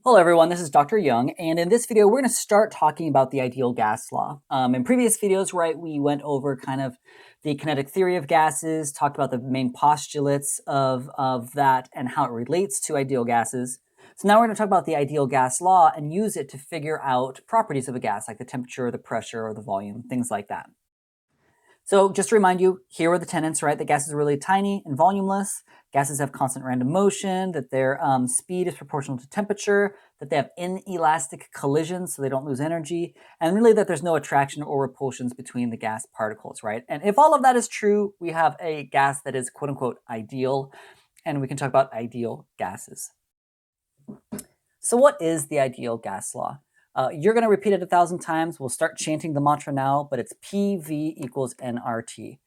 Hello everyone, this is Dr. Young, and in this video we're going to start talking about the ideal gas law. In previous videos, right, we went over kind of the kinetic theory of gases, talked about the main postulates of that and how it relates to ideal gases. So now we're going to talk about the ideal gas law and use it to figure out properties of a gas, like the temperature, the pressure, or the volume, things like that. So just to remind you, here are the tenets, right? The gases are really tiny and volumeless. Gases have constant random motion, that their speed is proportional to temperature, that they have inelastic collisions so they don't lose energy, and really that there's no attraction or repulsions between the gas particles, right? And if all of that is true, we have a gas that is quote unquote ideal, and we can talk about ideal gases. So what is the ideal gas law? You're going to repeat it 1,000 times. We'll start chanting the mantra now, but it's PV equals nRT.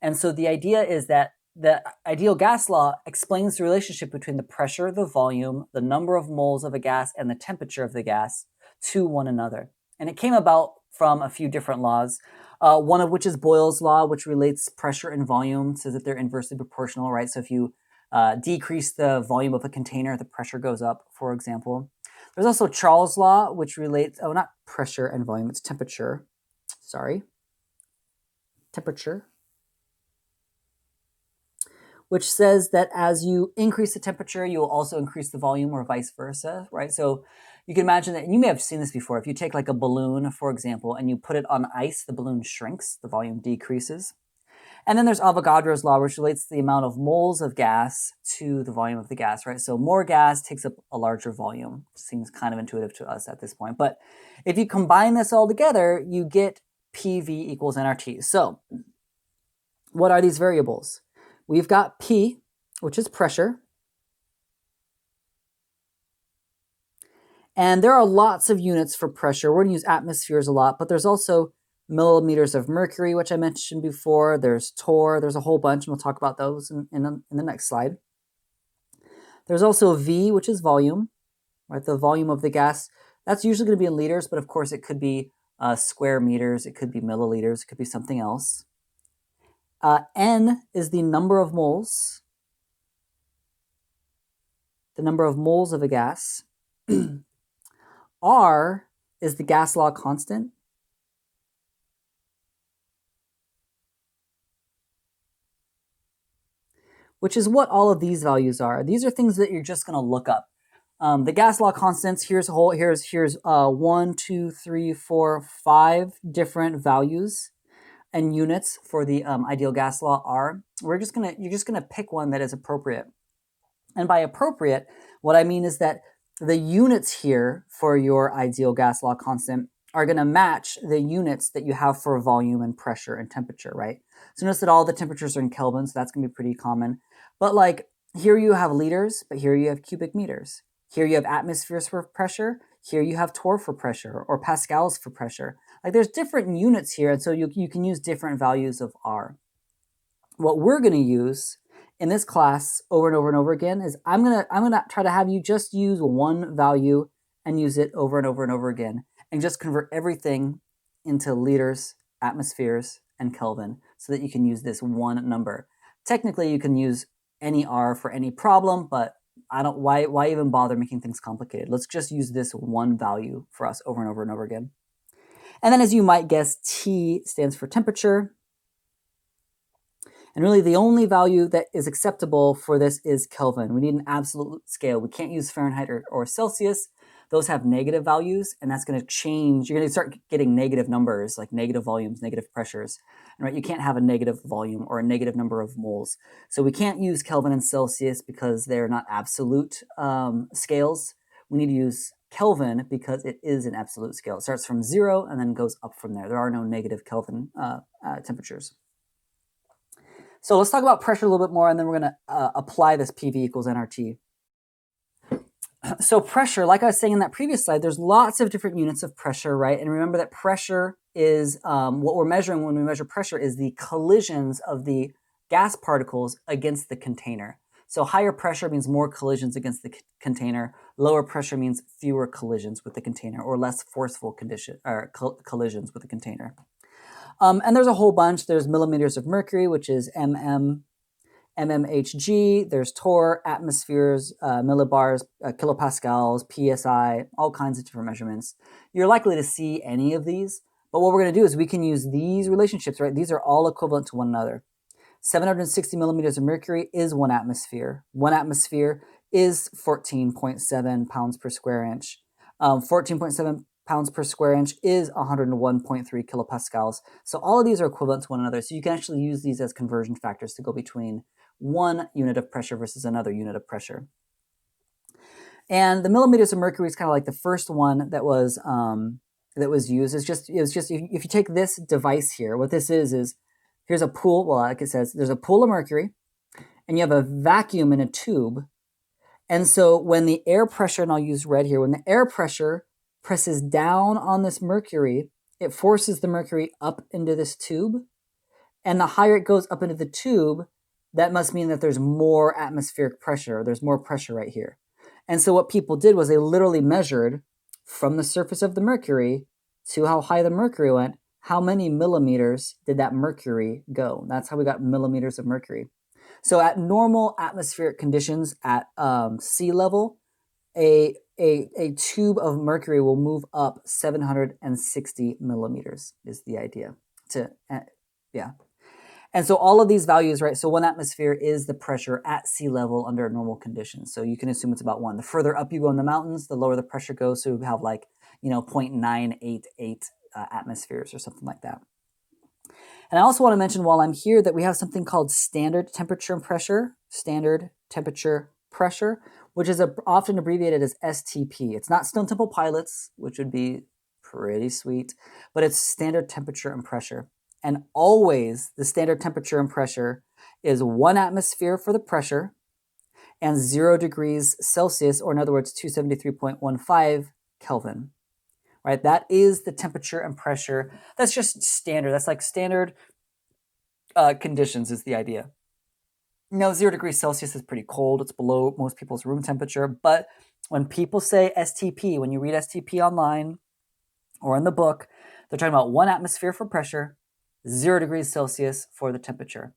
And so the idea is that the ideal gas law explains the relationship between the pressure, the volume, the number of moles of a gas, and the temperature of the gas to one another. And it came about from a few different laws, one of which is Boyle's law, which relates pressure and volume, says that they're inversely proportional, right? So if you decrease the volume of a container, the pressure goes up, for example. There's also Charles' law, which relates, not pressure and volume, it's temperature. Sorry. Temperature. Which says that as you increase the temperature, you will also increase the volume or vice versa, right? So you can imagine that, and you may have seen this before, if you take like a balloon, for example, and you put it on ice, the balloon shrinks, the volume decreases. And then there's Avogadro's law, which relates the amount of moles of gas to the volume of the gas, right? So more gas takes up a larger volume. Seems kind of intuitive to us at this point. But if you combine this all together, you get PV equals nRT. So what are these variables? We've got P, which is pressure. And there are lots of units for pressure. We're going to use atmospheres a lot, but there's also millimeters of mercury, which I mentioned before. There's torr. There's a whole bunch, and we'll talk about those in the next slide. There's also V, which is volume, right? The volume of the gas. That's usually going to be in liters, but of course it could be square meters. It could be milliliters. It could be something else. N is the number of moles. The number of moles of a gas. R is the gas law constant. Which is what all of these values are. These are things that you're just going to look up. The gas law constants, here's 1, 2, 3, 4, 5 different values and units for the ideal gas law R. You're just gonna pick one that is appropriate. And by appropriate, what I mean is that the units here for your ideal gas law constant are going to match the units that you have for volume and pressure and temperature, right? So notice that all the temperatures are in Kelvin, so that's going to be pretty common. But like here you have liters, but here you have cubic meters. Here you have atmospheres for pressure. Here you have torr for pressure or pascals for pressure. Like there's different units here, and so you can use different values of R. What we're going to use in this class over and over and over again is I'm gonna try to have you just use one value and use it over and over and over again, and just convert everything into liters, atmospheres, and Kelvin so that you can use this one number. Technically, you can use any R for any problem, but why even bother making things complicated? Let's just use this one value for us over and over and over again. And then as you might guess, T stands for temperature. And really the only value that is acceptable for this is Kelvin. We need an absolute scale. We can't use Fahrenheit or Celsius. Those have negative values, and that's going to change. You're going to start getting negative numbers, like negative volumes, negative pressures. And right, you can't have a negative volume or a negative number of moles. So we can't use Kelvin and Celsius because they're not absolute scales. We need to use Kelvin because it is an absolute scale. It starts from 0 and then goes up from there. There are no negative Kelvin temperatures. So let's talk about pressure a little bit more, and then we're going to apply this PV equals nRT. So pressure, like I was saying in that previous slide, there's lots of different units of pressure, right? And remember that pressure is, what we're measuring when we measure pressure is the collisions of the gas particles against the container. So higher pressure means more collisions against the container. Lower pressure means fewer collisions with the container, or less forceful collisions with the container. And there's a whole bunch. There's millimeters of mercury, which is mm. mmHg, there's torr, atmospheres, millibars, kilopascals, psi, all kinds of different measurements. You're likely to see any of these, but what we're going to do is we can use these relationships, right? These are all equivalent to one another. 760 millimeters of mercury is 1 atmosphere. 1 atmosphere is 14.7 pounds per square inch. 14.7 pounds per square inch is 101.3 kilopascals. So all of these are equivalent to one another. So you can actually use these as conversion factors to go between one unit of pressure versus another unit of pressure. And the millimeters of mercury is kind of like the first one that was used. It's just if you take this device here, what this is here's a pool. Well, like it says, there's a pool of mercury, and you have a vacuum in a tube. And so when the air pressure, and I'll use red here, when the air pressure presses down on this mercury, it forces the mercury up into this tube. And the higher it goes up into the tube, that must mean that there's more atmospheric pressure. There's more pressure right here. And so what people did was they literally measured from the surface of the mercury to how high the mercury went, how many millimeters did that mercury go? That's how we got millimeters of mercury. So at normal atmospheric conditions at sea level, a tube of mercury will move up 760 millimeters is the idea. And so all of these values, right? So 1 atmosphere is the pressure at sea level under normal conditions. So you can assume it's about 1. The further up you go in the mountains, the lower the pressure goes. So we have like, 0.988 atmospheres or something like that. And I also want to mention while I'm here that we have something called standard temperature and pressure, which is often abbreviated as STP. It's not Stone Temple Pilots, which would be pretty sweet, but it's standard temperature and pressure. And always the standard temperature and pressure is 1 atmosphere for the pressure and 0 degrees Celsius, or in other words, 273.15 Kelvin. Right? That is the temperature and pressure. That's just standard. That's like standard conditions is the idea. 0 degrees Celsius is pretty cold. It's below most people's room temperature. But when people say STP, when you read STP online or in the book, they're talking about 1 atmosphere for pressure, 0 degrees Celsius for the temperature.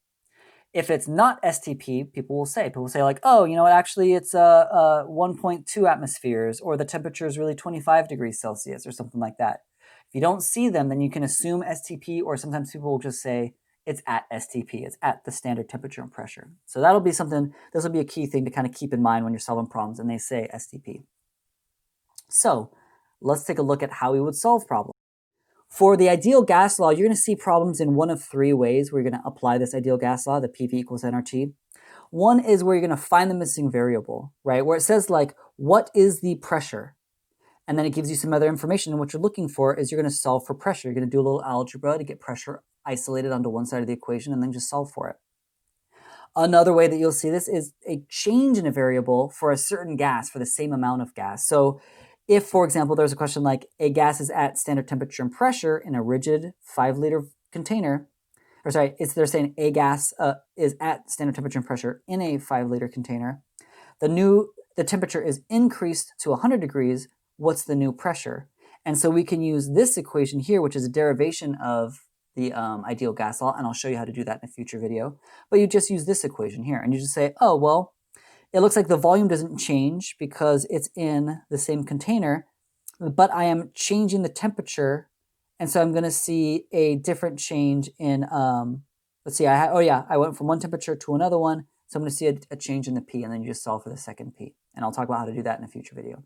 If it's not STP, people will say like, oh, actually it's 1.2 atmospheres, or the temperature is really 25 degrees Celsius or something like that. If you don't see them, then you can assume STP, or sometimes people will just say it's at STP. It's at the standard temperature and pressure. So that'll be something, this will be a key thing to kind of keep in mind when you're solving problems and they say STP. So let's take a look at how we would solve problems. For the ideal gas law, you're going to see problems in one of 3 ways where you're going to apply this ideal gas law, the PV equals nRT. One is where you're going to find the missing variable, right? Where it says like, what is the pressure? And then it gives you some other information. And what you're looking for is you're going to solve for pressure. You're going to do a little algebra to get pressure isolated onto one side of the equation and then just solve for it. Another way that you'll see this is a change in a variable for a certain gas for the same amount of gas. So if, for example, there's a question like a gas is at standard temperature and pressure in a rigid 5-liter container, or sorry, they're saying a gas is at standard temperature and pressure in a 5-liter container. The temperature is increased to 100 degrees. What's the new pressure? And so we can use this equation here, which is a derivation of the ideal gas law, and I'll show you how to do that in a future video. But you just use this equation here, and you just say, oh, well, it looks like the volume doesn't change because it's in the same container, but I am changing the temperature, and so I'm going to see a different change in, let's see, I went from one temperature to another one, so I'm going to see a change in the P, and then you just solve for the second P, and I'll talk about how to do that in a future video.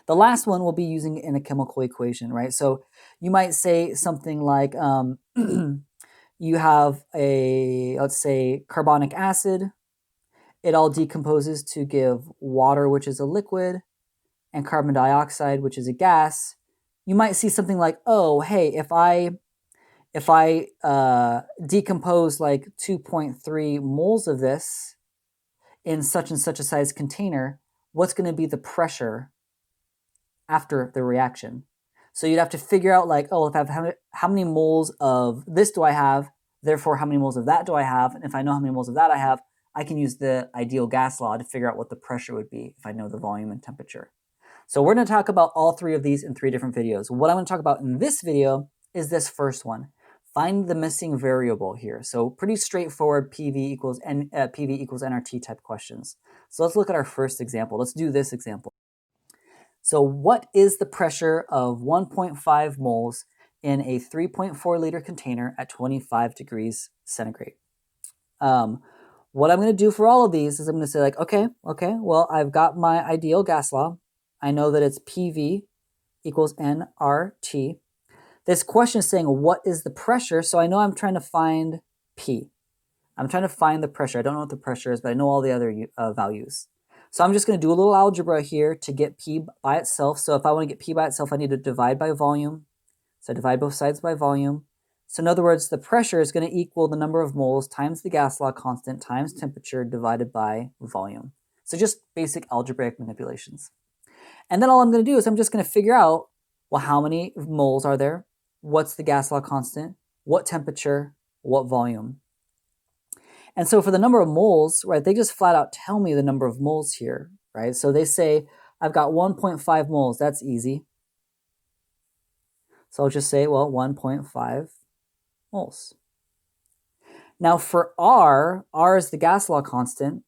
The last one we'll be using in a chemical equation, right? So you might say something like, you have let's say, carbonic acid. It all decomposes to give water, which is a liquid, and carbon dioxide, which is a gas. You might see something like, oh, hey, if I decompose like 2.3 moles of this in such and such a size container, what's going to be the pressure after the reaction? So you'd have to figure out like, oh, if I have how many moles of this do I have, therefore how many moles of that do I have, and if I know how many moles of that I have, I can use the ideal gas law to figure out what the pressure would be if I know the volume and temperature. So we're going to talk about all 3 of these in 3 different videos. What I'm going to talk about in this video is this first one, find the missing variable here. So pretty straightforward PV equals nRT type questions. So let's look at our first example. Let's do this example. So what is the pressure of 1.5 moles in a 3.4 liter container at 25 degrees centigrade? What I'm going to do for all of these is I'm going to say like, okay, well, I've got my ideal gas law. I know that it's PV equals nRT. This question is saying, what is the pressure? So I know I'm trying to find P. I'm trying to find the pressure. I don't know what the pressure is, but I know all the other values. So I'm just going to do a little algebra here to get P by itself. So if I want to get P by itself, I need to divide by volume. So I divide both sides by volume. So in other words, the pressure is going to equal the number of moles times the gas law constant times temperature divided by volume. So just basic algebraic manipulations. And then all I'm going to do is I'm just going to figure out, well, how many moles are there? What's the gas law constant? What temperature? What volume? And so for the number of moles, right, they just flat out tell me the number of moles here, right? So they say, I've got 1.5 moles. That's easy. So I'll just say, well, 1.5 moles. Now for R is the gas law constant.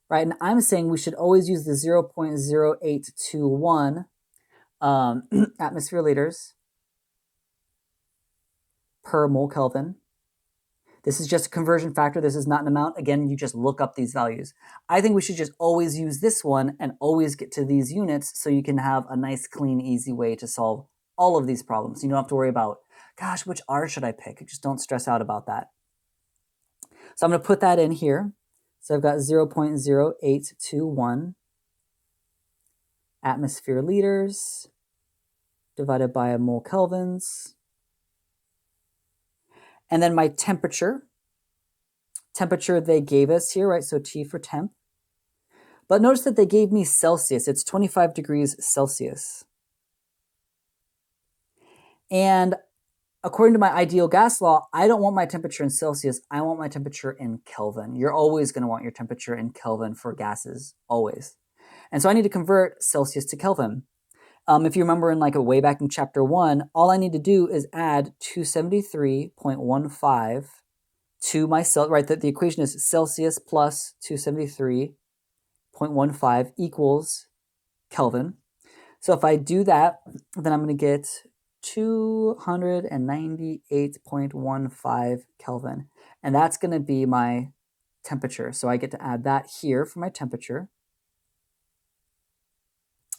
Right, and I'm saying we should always use the 0.0821 atmosphere liters per mole Kelvin. This is just a conversion factor. This is not an amount. Again, you just look up these values. I think we should just always use this one and always get to these units so you can have a nice, clean, easy way to solve all of these problems. You don't have to worry about, gosh, which R should I pick? Just don't stress out about that. So I'm going to put that in here. So I've got 0.0821 atmosphere liters divided by a mole kelvins. And then my temperature they gave us here, right? So T for temp. But notice that they gave me Celsius. It's 25 degrees Celsius. And according to my ideal gas law, I don't want my temperature in Celsius. I want my temperature in Kelvin. You're always going to want your temperature in Kelvin for gases, always. And so I need to convert Celsius to Kelvin. If you remember in like a way back in chapter 1, all I need to do is add 273.15 to my right? The equation is Celsius plus 273.15 equals Kelvin. So if I do that, then I'm going to get 298.15 Kelvin. And that's going to be my temperature. So I get to add that here for my temperature.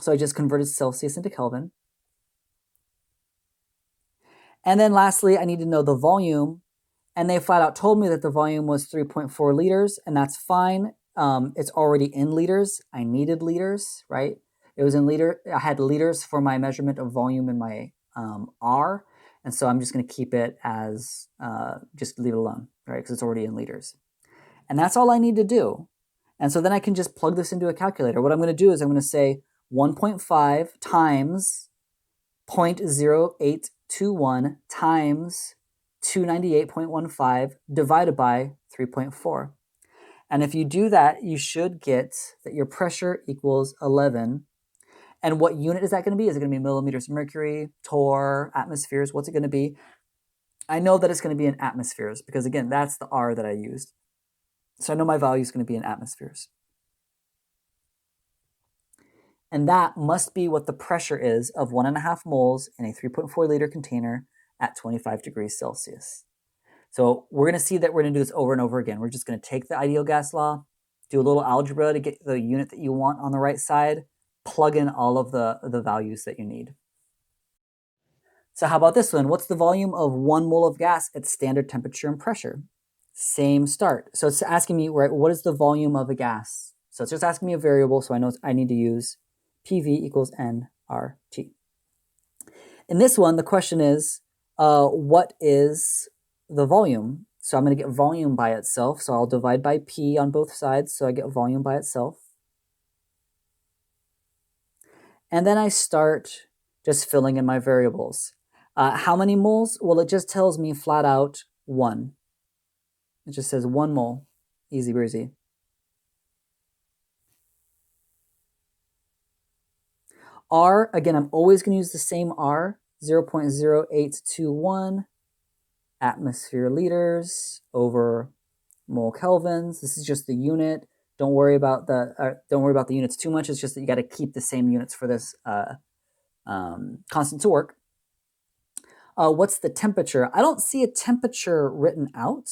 So I just converted Celsius into Kelvin. And then lastly, I need to know the volume. And they flat out told me that the volume was 3.4 liters, and that's fine. It's already in liters. I needed liters, right? It was in liter. I had liters for my measurement of volume in my R. And so I'm just going to keep it as, just leave it alone, right? Because it's already in liters. And that's all I need to do. And so then I can just plug this into a calculator. What I'm going to do is I'm going to say 1.5 times 0.0821 times 298.15 divided by 3.4. And if you do that, you should get that your pressure equals 11. And what unit is that going to be? Is it going to be millimeters of mercury, torr, atmospheres? What's it going to be? I know that it's going to be in atmospheres because, again, that's the R that I used. So I know my value is going to be in atmospheres. And that must be what the pressure is of 1.5 moles in a 3.4 liter container at 25 degrees Celsius. So we're going to see that we're going to do this over and over again. We're just going to take the ideal gas law, do a little algebra to get the unit that you want on the right side, plug in all of the values that you need. So how about this one? What's the volume of 1 mole of gas at standard temperature and pressure? Same start. So it's asking me, right, what is the volume of a gas? So it's just asking me a variable, so I know I need to use PV equals nRT. In this one, the question is, what is the volume? So I'm going to get volume by itself. So I'll divide by P on both sides, so I get volume by itself. And then I start just filling in my variables. How many moles? Well, it just tells me flat out 1. It just says 1 mole, easy breezy. R, again, I'm always going to use the same R, 0.0821 atmosphere liters over mole kelvins. This is just the unit. Don't worry about the units too much. It's just that you got to keep the same units for this constant to work. What's the temperature? I don't see a temperature written out.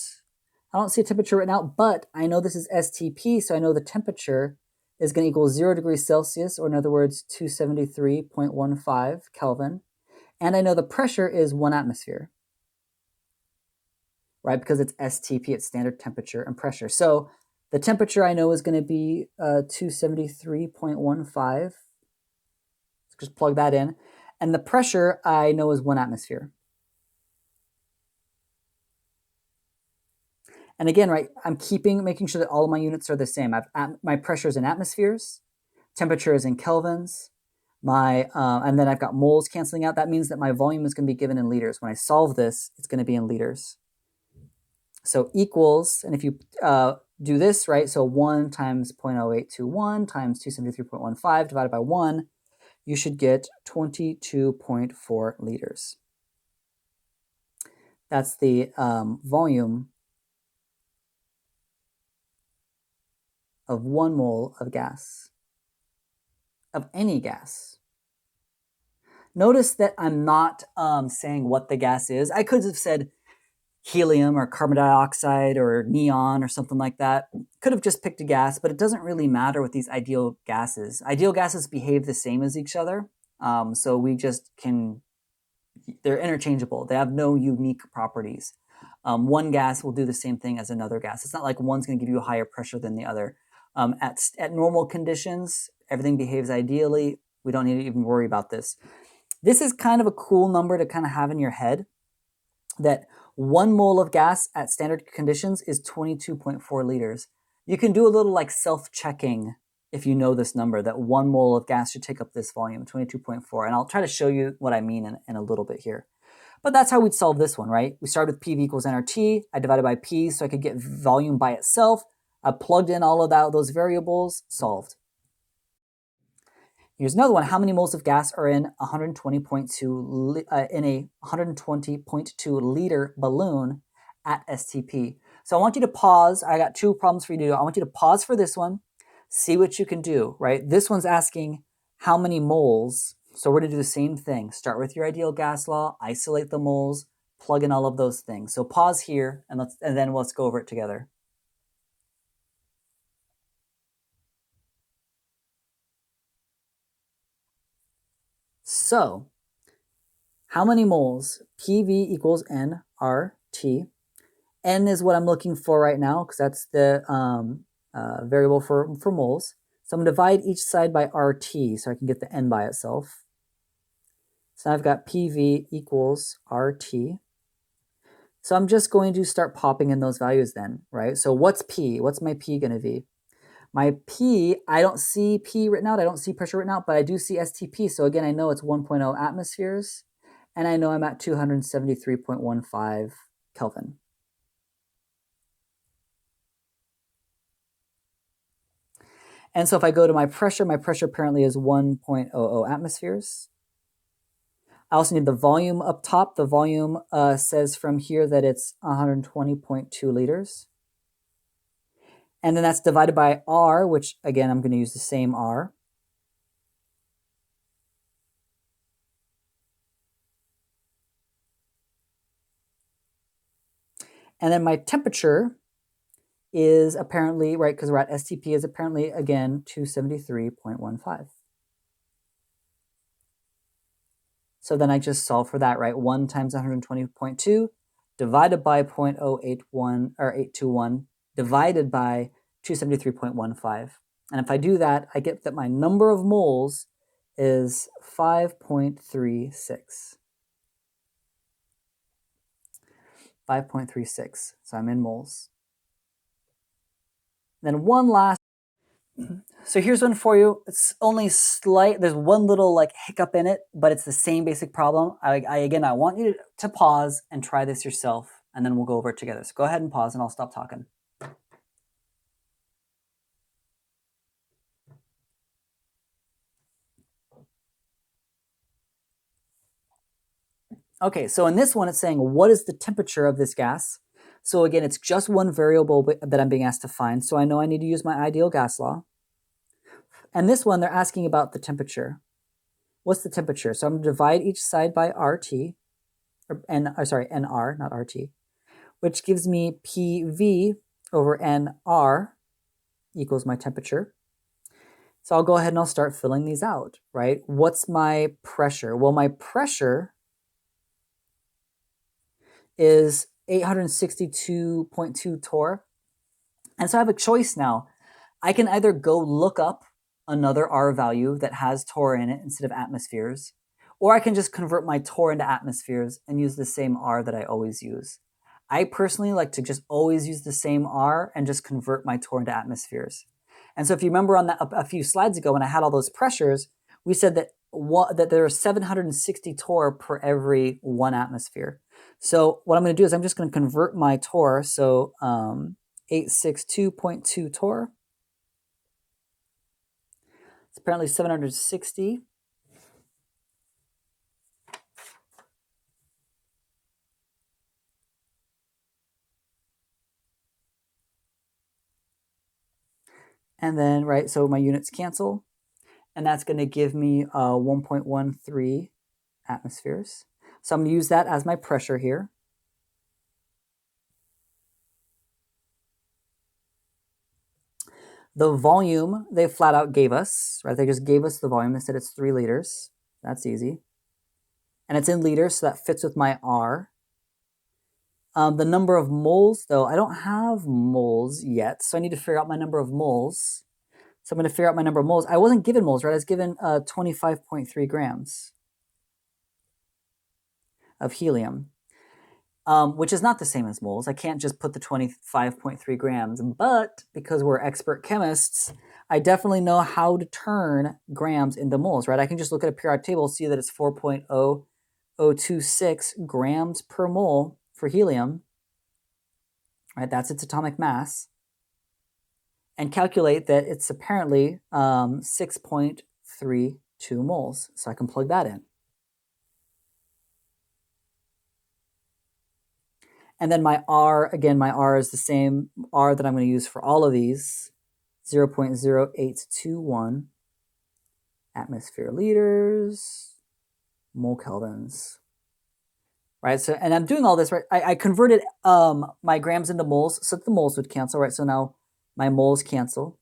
But I know this is STP, so I know the temperature is going to equal 0 degrees Celsius, or in other words, 273.15 Kelvin. And I know the pressure is 1 atmosphere, right? Because it's STP, it's standard temperature and pressure. So the temperature I know is going to be 273.15. Just plug that in. And the pressure I know is 1 atmosphere. And again, right, I'm making sure that all of my units are the same. My pressure is in atmospheres, temperature is in kelvins, and then I've got moles canceling out. That means that my volume is going to be given in liters. When I solve this, it's going to be in liters. So equals, and if you do this, right, so 1 times 0.0821 times 273.15 divided by 1, you should get 22.4 liters. That's the volume of 1 mole of gas, of any gas. Notice that I'm not saying what the gas is. I could have said helium or carbon dioxide or neon or something like that. Could have just picked a gas, but it doesn't really matter with these ideal gases. Ideal gases behave the same as each other, so we just they're interchangeable. They have no unique properties. One gas will do the same thing as another gas. It's not like one's going to give you a higher pressure than the other. At normal conditions, everything behaves ideally. We don't need to even worry about this. This is kind of a cool number to kind of have in your head, that 1 mole of gas at standard conditions is 22.4 liters. You can do a little like self-checking if you know this number, that 1 mole of gas should take up this volume, 22.4. And I'll try to show you what I mean in a little bit here. But that's how we'd solve this one, right? We started with PV equals nRT. I divided by P so I could get volume by itself. I plugged in all of those variables, solved. Here's another one. How many moles of gas are in a 120.2 liter balloon at STP? So I want you to pause. I got 2 problems for you to do. I want you to pause for this one, see what you can do, right? This one's asking how many moles. So we're going to do the same thing. Start with your ideal gas law, isolate the moles, plug in all of those things. So pause here, and then let's go over it together. So, how many moles? PV equals nRT. N is what I'm looking for right now because that's the variable for moles. So I'm going to divide each side by RT so I can get the N by itself. So now I've got PV equals RT. So I'm just going to start popping in those values then, right? So what's P? What's my P going to be? My P, I don't see P written out. I don't see pressure written out, but I do see STP. So again, I know it's 1.0 atmospheres, and I know I'm at 273.15 Kelvin. And so if I go to my pressure apparently is 1.00 atmospheres. I also need the volume up top. The volume says from here that it's 120.2 liters. And then that's divided by R, which again, I'm going to use the same R. And then my temperature is apparently, right, because we're at STP, is apparently, again, 273.15. So then I just solve for that, right? 1 times 120.2 divided by 0.081 or 821 divided by 273.15. And if I do that, I get that my number of moles is 5.36. 5.36. So I'm in moles. Then one last. So here's one for you. It's only slight. There's one little like hiccup in it, but it's the same basic problem. Again, I want you to pause and try this yourself, and then we'll go over it together. So go ahead and pause, and I'll stop talking. Okay, so in this one, it's saying, what is the temperature of this gas? So again, it's just one variable that I'm being asked to find. So I know I need to use my ideal gas law. And this one, they're asking about the temperature. What's the temperature? So I'm going to divide each side by RT, NR, not RT, which gives me PV over NR equals my temperature. So I'll go ahead and I'll start filling these out, right? What's my pressure? Well, my pressure is 862.2 torr. And so I have a choice now. I can either go look up another R value that has torr in it instead of atmospheres, or I can just convert my torr into atmospheres and use the same R that I always use. I personally like to just always use the same R and just convert my torr into atmospheres. And so if you remember on that a few slides ago when I had all those pressures, we said that there are 760 torr per every 1 atmosphere. So what I'm going to do is I'm just going to convert my torr. So 862.2 torr. It's apparently 760. And then, right, so my units cancel. And that's going to give me 1.13 atmospheres. So I'm going to use that as my pressure here. The volume they flat out gave us, right? They just gave us the volume. They said it's 3 liters. That's easy. And it's in liters, so that fits with my R. The number of moles, though, I don't have moles yet, so I need to figure out my number of moles. So I'm going to figure out my number of moles. I wasn't given moles, right? I was given 25.3 grams of helium, which is not the same as moles. I can't just put the 25.3 grams, but because we're expert chemists, I definitely know how to turn grams into moles, right? I can just look at a periodic table, see that it's 4.0026 grams per mole for helium, right? That's its atomic mass. And calculate that it's apparently 6.32 moles. So I can plug that in. And then my R, again, my R is the same R that I'm going to use for all of these, 0.0821 atmosphere liters, mole kelvins. Right, so, and I'm doing all this, right? I converted my grams into moles so that the moles would cancel, right? So now my moles cancel.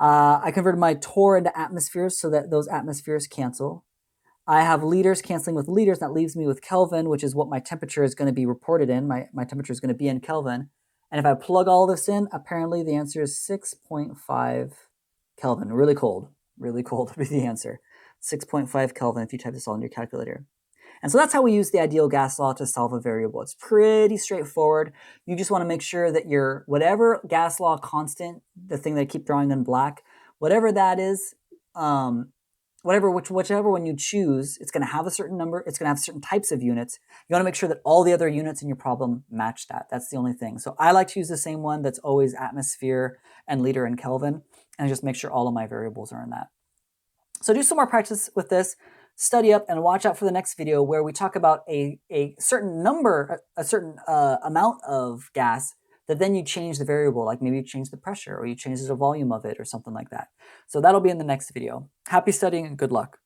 I converted my torr into atmospheres so that those atmospheres cancel. I have liters canceling with liters. That leaves me with Kelvin, which is what my temperature is going to be reported in. My temperature is going to be in Kelvin. And if I plug all this in, apparently the answer is 6.5 Kelvin. Really cold would be the answer. 6.5 Kelvin if you type this all in your calculator. And so that's how we use the ideal gas law to solve a variable. It's pretty straightforward. You just want to make sure that your whatever gas law constant, the thing that I keep drawing in black, whatever that is, whichever one you choose, it's going to have a certain number. It's going to have certain types of units. You want to make sure that all the other units in your problem match that. That's the only thing. So I like to use the same one that's always atmosphere and liter and Kelvin, and just make sure all of my variables are in that. So do some more practice with this. Study up and watch out for the next video where we talk about a certain number, a certain amount of gas that then you change the variable, like maybe you change the pressure or you change the volume of it or something like that. So that'll be in the next video. Happy studying and good luck.